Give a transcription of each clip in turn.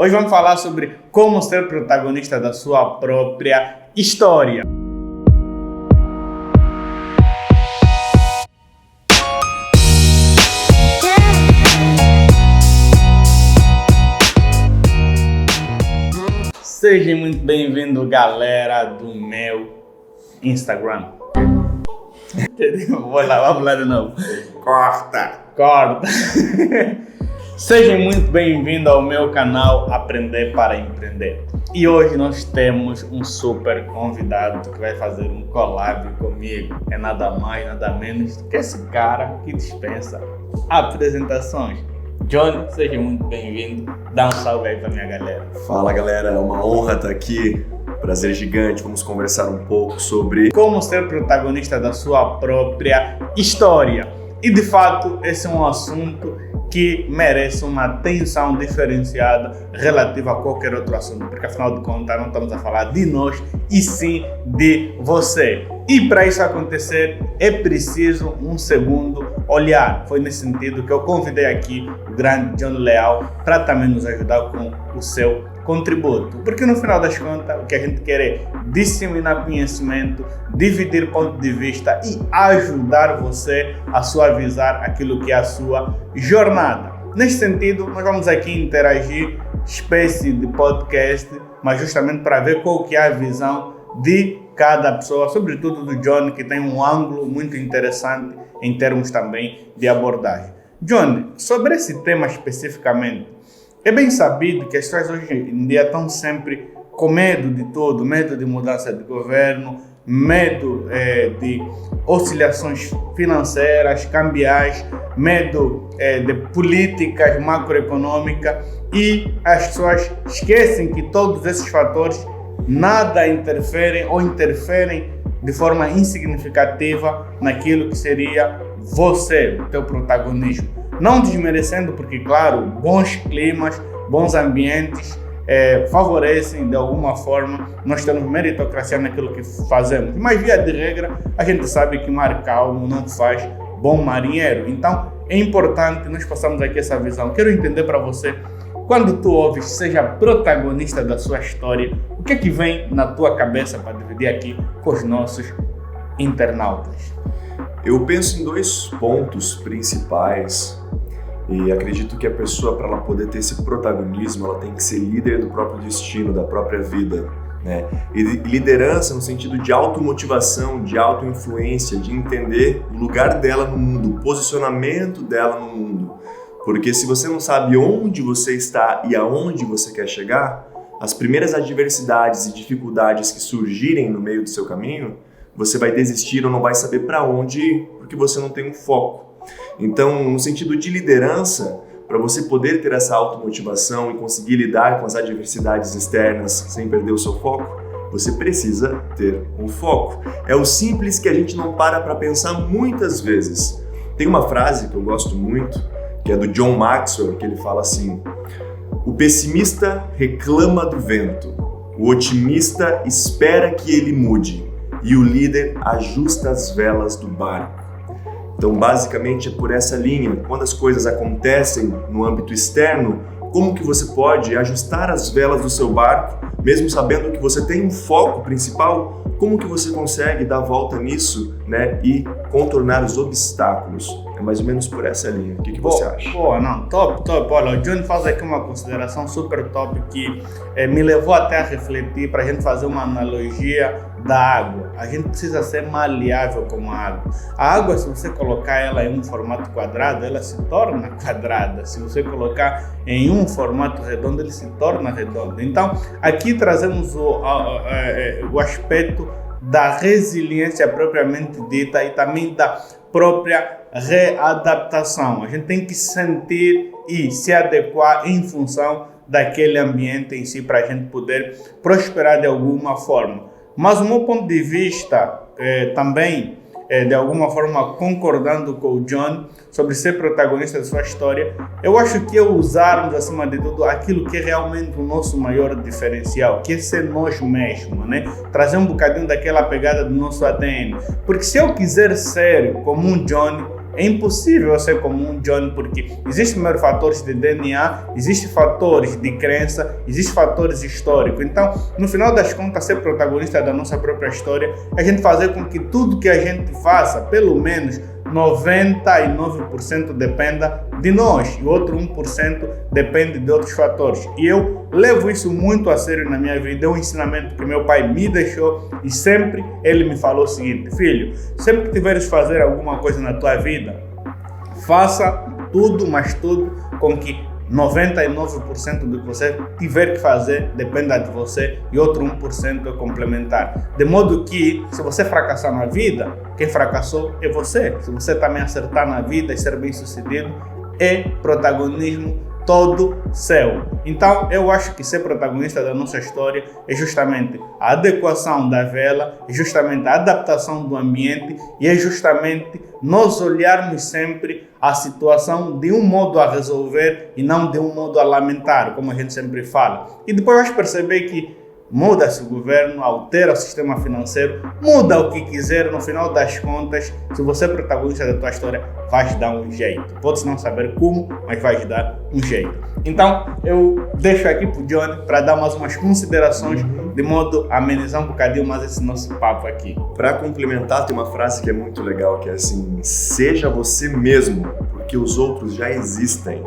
Hoje vamos falar sobre como ser protagonista da sua própria história. Seja muito bem-vindo, galera do meu Instagram. Vamos lá de novo. Corta. Seja muito bem-vindo ao meu canal Aprender para Empreender. E hoje nós temos um super convidado que vai fazer um collab comigo. É nada mais, nada menos que esse cara que dispensa apresentações. Johnny, seja muito bem-vindo. Dá um salve aí pra minha galera. Fala, galera, é uma honra estar aqui. Prazer gigante. Vamos conversar um pouco sobre como ser protagonista da sua própria história. E de fato, esse é um assunto que merece uma atenção diferenciada relativa a qualquer outro assunto, porque afinal de contas não estamos a falar de nós e sim de você. E para isso acontecer é preciso um segundo olhar. Foi nesse sentido que eu convidei aqui o grande John Leal para também nos ajudar com o seu contributo, porque no final das contas o que a gente quer é disseminar conhecimento, dividir ponto de vista e ajudar você a suavizar aquilo que é a sua jornada. Neste sentido, nós vamos aqui interagir, espécie de podcast, mas justamente para ver qual que é a visão de cada pessoa, sobretudo do John, que tem um ângulo muito interessante em termos também de abordagem. John, sobre esse tema especificamente, é bem sabido que as pessoas hoje em dia estão sempre com medo de tudo, medo de mudança de governo, medo de oscilações financeiras, cambiais, medo de políticas macroeconômicas, e as pessoas esquecem que todos esses fatores nada interferem ou interferem de forma insignificativa naquilo que seria você, o teu protagonismo. Não desmerecendo, porque claro, bons climas, bons ambientes favorecem de alguma forma, nós temos meritocracia naquilo que fazemos. Mas via de regra, a gente sabe que mar calmo não faz bom marinheiro. Então é importante nós passarmos aqui essa visão. Quero entender para você, quando tu ouves seja protagonista da sua história, o que é que vem na tua cabeça para dividir aqui com os nossos internautas? Eu penso em dois pontos principais e acredito que a pessoa, para ela poder ter esse protagonismo, ela tem que ser líder do próprio destino, da própria vida, né? E liderança no sentido de automotivação, de autoinfluência, de entender o lugar dela no mundo, o posicionamento dela no mundo. Porque se você não sabe onde você está e aonde você quer chegar, as primeiras adversidades e dificuldades que surgirem no meio do seu caminho, você vai desistir ou não vai saber para onde ir, porque você não tem um foco. Então, no sentido de liderança, para você poder ter essa automotivação e conseguir lidar com as adversidades externas sem perder o seu foco, você precisa ter um foco. É o simples que a gente não para pensar muitas vezes. Tem uma frase que eu gosto muito, que é do John Maxwell, que ele fala assim: o pessimista reclama do vento, o otimista espera que ele mude, e o líder ajusta as velas do barco. Então, basicamente, é por essa linha. Quando as coisas acontecem no âmbito externo, como que você pode ajustar as velas do seu barco, mesmo sabendo que você tem um foco principal? Como que você consegue dar a volta nisso, né, e contornar os obstáculos? É mais ou menos por essa linha. O que você acha? Top. Olha, o John faz aqui uma consideração super top que me levou até a refletir para a gente fazer uma analogia da água. A gente precisa ser maleável como a água. A água, se você colocar ela em um formato quadrado, ela se torna quadrada. Se você colocar em um formato redondo, ele se torna redondo. Então, aqui trazemos o aspecto da resiliência propriamente dita e também da própria readaptação. A gente tem que sentir e se adequar em função daquele ambiente em si para a gente poder prosperar de alguma forma. Mas o meu ponto de vista também, de alguma forma concordando com o John sobre ser protagonista da sua história, eu acho que é usarmos acima de tudo aquilo que é realmente o nosso maior diferencial, que é ser nós mesmos, né? Trazer um bocadinho daquela pegada do nosso ADN. Porque se eu quiser ser como um John, é impossível eu ser como um John, porque existem primeiro fatores de DNA, existem fatores de crença, existem fatores históricos. Então, no final das contas, ser protagonista da nossa própria história é a gente fazer com que tudo que a gente faça, pelo menos 99% dependa de nós e o outro 1% depende de outros fatores. E eu levo isso muito a sério na minha vida. É um ensinamento que meu pai me deixou e sempre ele me falou o seguinte: filho, sempre que tiveres fazer alguma coisa na tua vida, faça tudo, mas tudo com que 99% do que você tiver que fazer dependa de você e outro 1% é complementar. De modo que, se você fracassar na vida, quem fracassou é você. Se você também acertar na vida e ser bem sucedido, é protagonismo todo seu. Então, eu acho que ser protagonista da nossa história é justamente a adequação da vela, é justamente a adaptação do ambiente e é justamente nós olharmos sempre a situação de um modo a resolver e não de um modo a lamentar, como a gente sempre fala. E depois vais perceber que muda-se o governo, altera o sistema financeiro, muda o que quiser, no final das contas, se você é protagonista da tua história, vais dar um jeito. Podes não saber como, mas vais dar um jeito. Então, eu deixo aqui para o Johnny para dar mais umas considerações, de modo a amenizar um bocadinho mais esse nosso papo aqui. Para complementar, tem uma frase que é muito legal, que é assim: seja você mesmo, porque os outros já existem.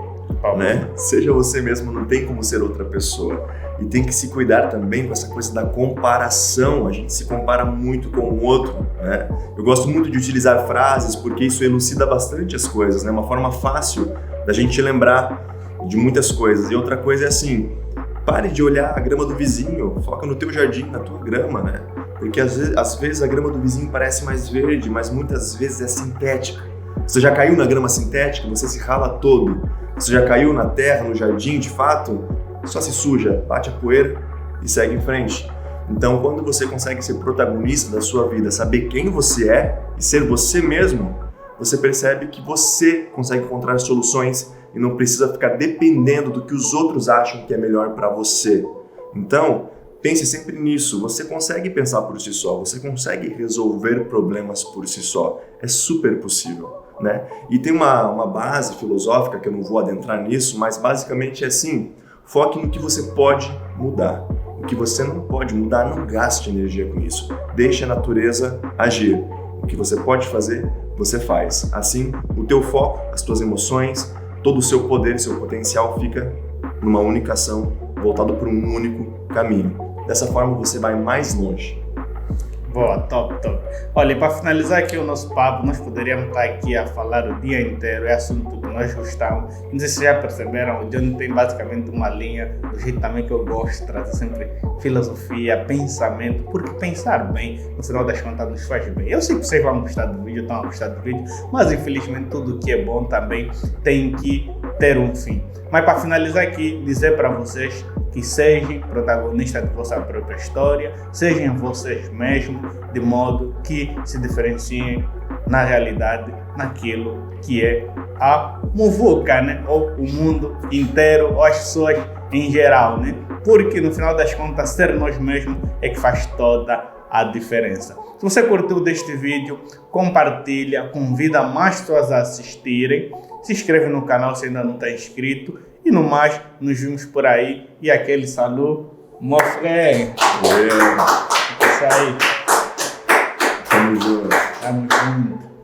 Né? Seja você mesmo, não tem como ser outra pessoa. E tem que se cuidar também com essa coisa da comparação. A gente se compara muito com o outro, né? Eu gosto muito de utilizar frases porque isso elucida bastante as coisas, né? Uma forma fácil da gente lembrar de muitas coisas. E outra coisa é assim: pare de olhar a grama do vizinho, foca no teu jardim, na tua grama, né? Porque às vezes a grama do vizinho parece mais verde, mas muitas vezes é sintética. Você já caiu na grama sintética, você se rala todo. Você já caiu na terra, no jardim, de fato, só se suja, bate a poeira e segue em frente. Então, quando você consegue ser protagonista da sua vida, saber quem você é e ser você mesmo, você percebe que você consegue encontrar soluções e não precisa ficar dependendo do que os outros acham que é melhor para você. Então, pense sempre nisso. Você consegue pensar por si só, você consegue resolver problemas por si só. É super possível. Né? E tem uma base filosófica que eu não vou adentrar nisso, mas basicamente é assim: foque no que você pode mudar. O que você não pode mudar, não gaste energia com isso. Deixe a natureza agir. O que você pode fazer, você faz. Assim, o teu foco, as tuas emoções, todo o seu poder, seu potencial fica numa única ação, voltado para um único caminho. Dessa forma você vai mais longe. Boa, top. Olha, para finalizar aqui o nosso papo, nós poderíamos estar aqui a falar o dia inteiro, é assunto que nós gostamos. Não sei se já perceberam, o Johnny tem basicamente uma linha, do jeito também que eu gosto de trazer sempre filosofia, pensamento, porque pensar bem, no final das contas, nos faz bem. Eu sei que vocês vão gostar do vídeo, estão a gostar do vídeo, mas infelizmente tudo que é bom também tem que ter um fim. Mas para finalizar aqui, dizer para vocês que sejam protagonistas de vossa própria história, sejam vocês mesmos, de modo que se diferenciem na realidade, naquilo que é a muvuca, né? Ou o mundo inteiro, ou as pessoas em geral, né? Porque no final das contas, ser nós mesmos é que faz toda a diferença. Se você curtiu deste vídeo, compartilha, convida mais pessoas a assistirem, se inscreve no canal se ainda não está inscrito. E no mais, nos vimos por aí. E aquele saludo, mon frère. Isso aí. Tamo junto. Tamo junto.